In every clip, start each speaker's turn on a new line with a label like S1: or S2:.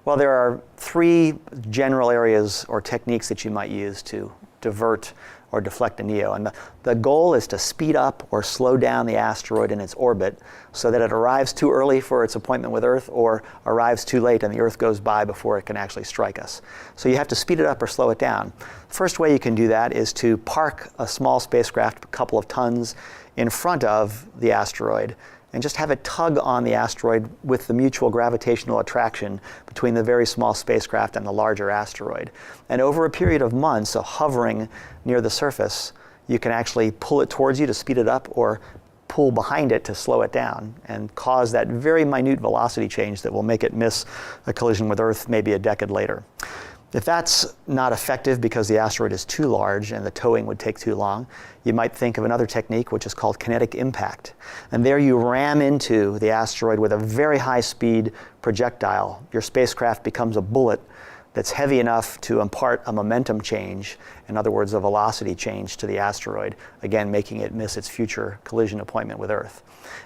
S1: Well, there are three general areas or techniques that you might use to divert or deflect a NEO. And the goal is to speed up or slow down the asteroid in its orbit so that it arrives too early for its appointment with Earth or arrives too late and the Earth goes by before it can actually strike us. So you have to speed it up or slow it down. The first way you can do that is to park a small spacecraft a couple of tons in front of the asteroid and just have it tug on the asteroid with the mutual gravitational attraction between the very small spacecraft and the larger asteroid. And over a period of months of hovering near the surface, you can actually pull it towards you to speed it up or pull behind it to slow it down and cause that very minute velocity change that will make it miss a collision with Earth maybe a decade later. If that's not effective because the asteroid is too large and the towing would take too long, you might think of another technique which is called kinetic impact. And there you ram into the asteroid with a very high speed projectile. Your spacecraft becomes a bullet that's heavy enough to impart a momentum change, in other words, a velocity change to the asteroid, again making it miss its future collision appointment with Earth.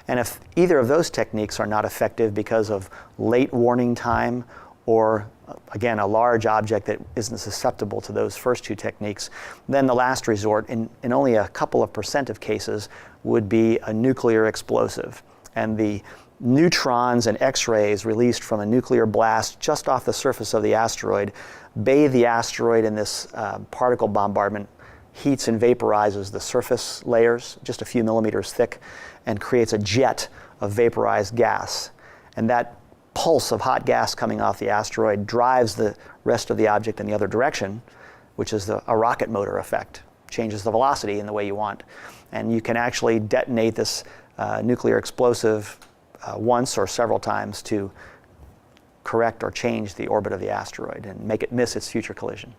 S1: And if either of those techniques are not effective because of late warning time or again, a large object that isn't susceptible to those first two techniques, then the last resort, in only a couple of % of cases, would be a nuclear explosive. And the neutrons and X-rays released from a nuclear blast just off the surface of the asteroid bathe the asteroid in this particle bombardment, heats and vaporizes the surface layers, just a few millimeters thick, and creates a jet of vaporized gas. And that pulse of hot gas coming off the asteroid drives the rest of the object in the other direction, which is a rocket motor effect. Changes the velocity in the way you want. And you can actually detonate this nuclear explosive once or several times to correct or change the orbit of the asteroid and make it miss its future collision.